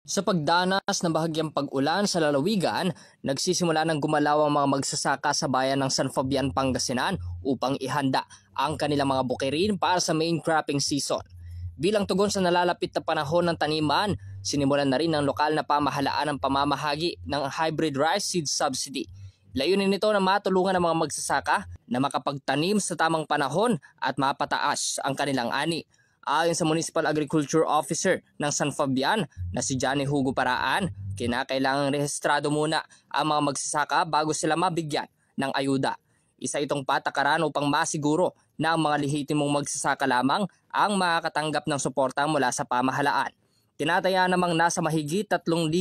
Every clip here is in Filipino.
Sa pagdanas ng bahagyang pag-ulan sa lalawigan, nagsisimula ng gumalaw ang mga magsasaka sa bayan ng San Fabian, Pangasinan upang ihanda ang kanilang mga bukirin para sa main cropping season. Bilang tugon sa nalalapit na panahon ng taniman, sinimulan na rin ng lokal na pamahalaan ang pamamahagi ng hybrid rice seed subsidy. Layunin nito na matulungan ang mga magsasaka na makapagtanim sa tamang panahon at mapataas ang kanilang ani. Ayon sa Municipal Agriculture Officer ng San Fabian na si Johnny Hugo Paraan, kinakailangang rehistrado muna ang mga magsasaka bago sila mabigyan ng ayuda. Isa itong patakaran upang masiguro na ang mga lehitimong magsasaka lamang ang makakatanggap ng suporta mula sa pamahalaan. Tinataya namang nasa mahigit 3,000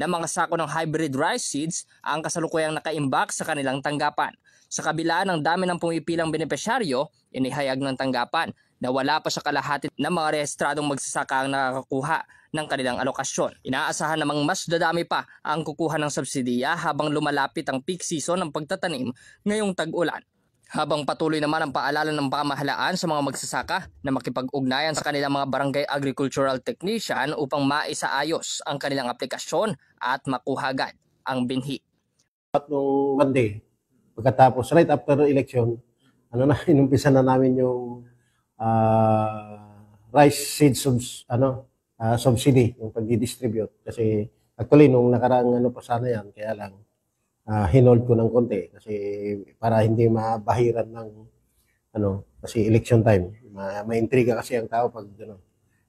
na mga sako ng hybrid rice seeds ang kasalukuyang nakaimbak sa kanilang tanggapan. Sa kabila ng dami ng pumipilang benepisyaryo, inihayag ng tanggapan na wala pa sa kalahati ng mga rehistradong magsasaka ang nakakakuha ng kanilang alokasyon. Inaasahan namang mas dadami pa ang kukuha ng subsidiya habang lumalapit ang peak season ng pagtatanim ngayong tag-ulan. Habang patuloy naman ang paalala ng pamahalaan sa mga magsasaka na makipag-ugnayan sa kanilang mga barangay agricultural technician upang maisaayos ang kanilang aplikasyon at makuha agad ang binhi. Noong Monday, pagkatapos right after election, inumpisa na namin yung rice seed subsidy, yung pagdi-distribute. Kasi actually, nung nakaraang pa sana yan, kaya lang, hinold ko ng konti kasi para hindi mabahiran ng kasi election time. Maintriga kasi ang tao pag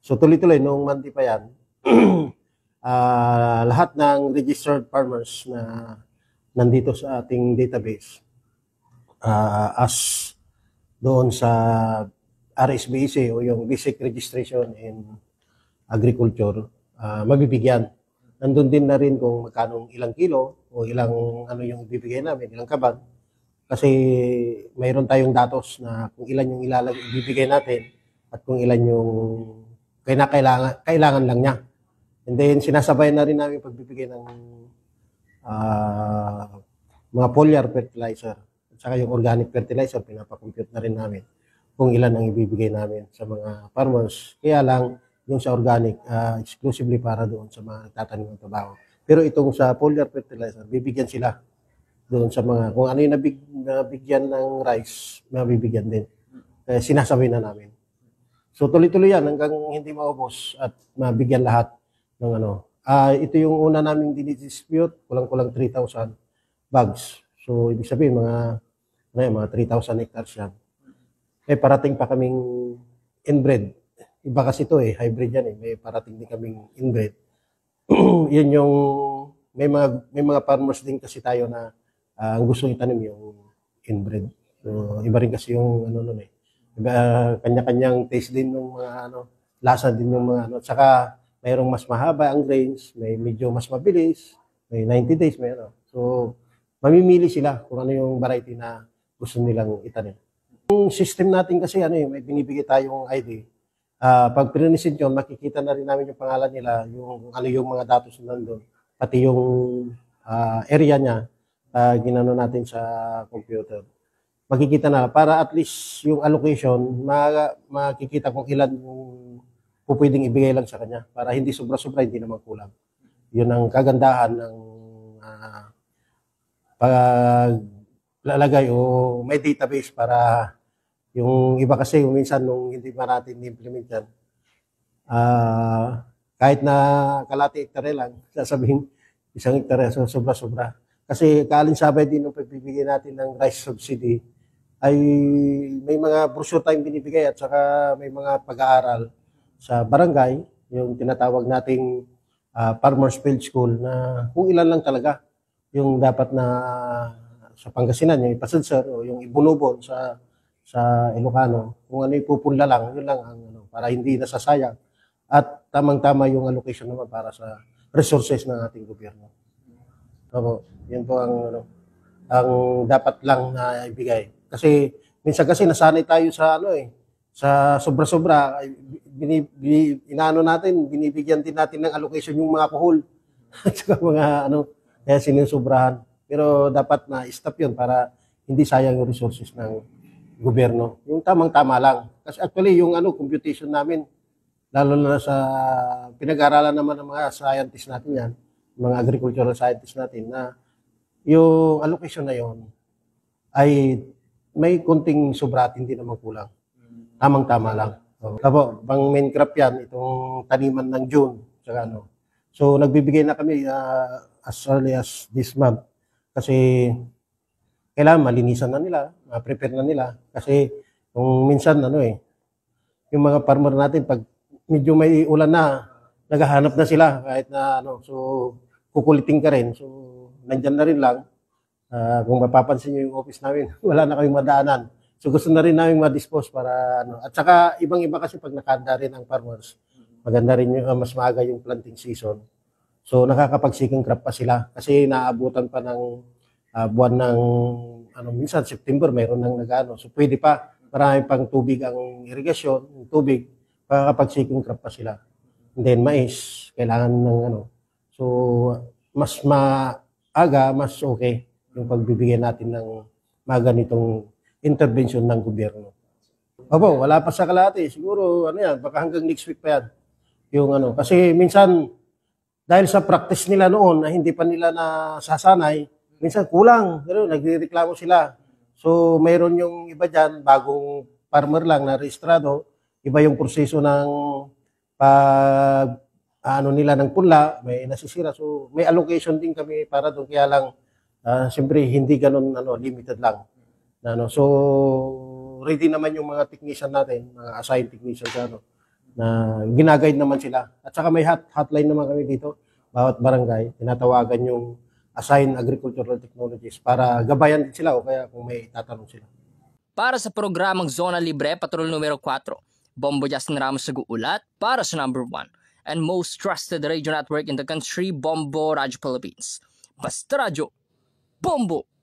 So tuloy-tuloy, nung Monday pa yan, lahat ng registered farmers na nandito sa ating database, as doon sa RSBC o yung Basic Registration in Agriculture, mabibigyan. Nandun din na rin kung magkano ilang kilo o ilang yung ibibigay namin, ilang kabag. Kasi mayroon tayong datos na kung ilan yung ibibigay natin at kung ilan yung kailangan lang niya. And then sinasabay na rin namin pagbibigay ng mga foliar fertilizer at saka yung organic fertilizer, pinapakompute na rin namin kung ilan ang ibibigay namin sa mga farmers. Kaya lang, yung sa organic, exclusively para doon sa mga nagtatanim ng trabaho. Pero itong sa foliar fertilizer, bibigyan sila doon sa mga, kung ano yung nabigyan ng rice, mabibigyan din. Sinasabay na namin. So tuloy-tuloy yan hanggang hindi maubos at mabigyan lahat ng ito yung una naming dinidispute, kulang-kulang 3,000 bags. So ibig sabihin mga 3,000 hectares yan. Parating pa kaming inbred. Iba kasi ito hybrid yan may parating din kaming inbred. Yun yung may mga farmers din kasi tayo na ang gusto itanim yung inbred. So iba rin kasi yung kanya-kanyang taste din ng mga lasa din yung mga saka mayroong mas mahaba ang grains, may medyo mas mabilis, may 90 days may So mamimili sila kung ano yung variety na gusto nilang itanim. Yung system natin kasi may binibigay tayong ID. Pag prinisin yun, makikita na rin namin yung pangalan nila, yung yung mga datos na nandun, pati yung area niya, ginano natin sa computer. Makikita na para at least yung allocation, makikita kung ilan yung pwedeng ibigay lang sa kanya para hindi sobra-sobra, hindi naman kulang. Yun ang kagandahan ng paglalagay o may database para yung iba kasi minsan nung hindi pa natin i-implement yan, kahit na kalahati hektare lang, sasabihin isang hektare, so sobra-sobra. Kasi kaalinsabay din ng pagbibigay natin ng rice subsidy ay may mga brochure tayong binibigay at saka may mga pag-aaral sa barangay, yung tinatawag nating Farmers Field School na kung ilan lang talaga yung dapat na sa Pangasinan, yung ipasadsar o yung ibunubon sa Ilocano, kung ano ipupunla lang, yun lang ang para hindi nasasayang at tamang-tama yung allocation naman para sa resources ng ating gobyerno. So, yun po ang dapat lang na ibigay. Kasi minsan kasi nasanay tayo sa sa sobra-sobra, binibigyan din natin ng allocation yung mga kuhol at saka mga kaya sinusobrahan. Pero dapat na stop yun para hindi sayang yung resources ng gobyerno. Yung tamang-tama lang. Kasi actually yung computation namin lalo na sa pinag-aralan naman ng mga scientists natin yan, mga agricultural scientists natin, na yung allocation na yon ay may kunting sobra at hindi naman kulang. Tamang-tama lang. So, pang main crop yan, itong taniman ng June. Saka ano. So, nagbibigay na kami as early as this month. Kasi, kailangan malinisan na nila, prepare na nila. Kasi, kung minsan, yung mga farmer natin, pag medyo may ulan na, naghahanap na sila, kahit na, so, kukuliting ka rin. So, nandyan na rin lang. Kung mapapansin nyo yung office namin, wala na kaming madaanan. So gusto na rin namin ma-dispose para At saka ibang-iba kasi pag nakanda rin ang farmers, maganda rin yung mas maaga yung planting season. So nakakapag-second crop pa sila kasi naabutan pa ng buwan ng minsan September mayroon nang nagano. So pwede pa, marami pang tubig ang irigasyon, yung tubig, makakapag-second crop pa sila. And then mais, kailangan ng So mas maaga, mas okay yung pagbibigay natin ng mga ganitong intervention ng gobyerno. Opo, wala pa sa kalahati. Siguro, baka hanggang next week pa yan. Yung kasi minsan, dahil sa practice nila noon na hindi pa nila nasasanay, minsan kulang. Nagrereklamo sila. So, mayroon yung iba dyan, bagong farmer lang na rehistrado, iba yung proseso ng nila ng punla, may nasisira. So, may allocation din kami para doon. Kaya lang, siyempre, hindi ganun limited lang. So, ready naman yung mga technician natin, mga assigned technician na ginaguide naman sila. At saka may hotline naman kami dito, bawat barangay, tinatawagan yung assigned agricultural technologies para gabayan din sila o kaya kung may tatanong sila. Para sa programang Zona Libre, Patrol numero 4, Bombo Justin Ramos nag-uulat para sa number 1 and most trusted radio network in the country, Bombo Radio Philippines. Basta Radio, Bombo!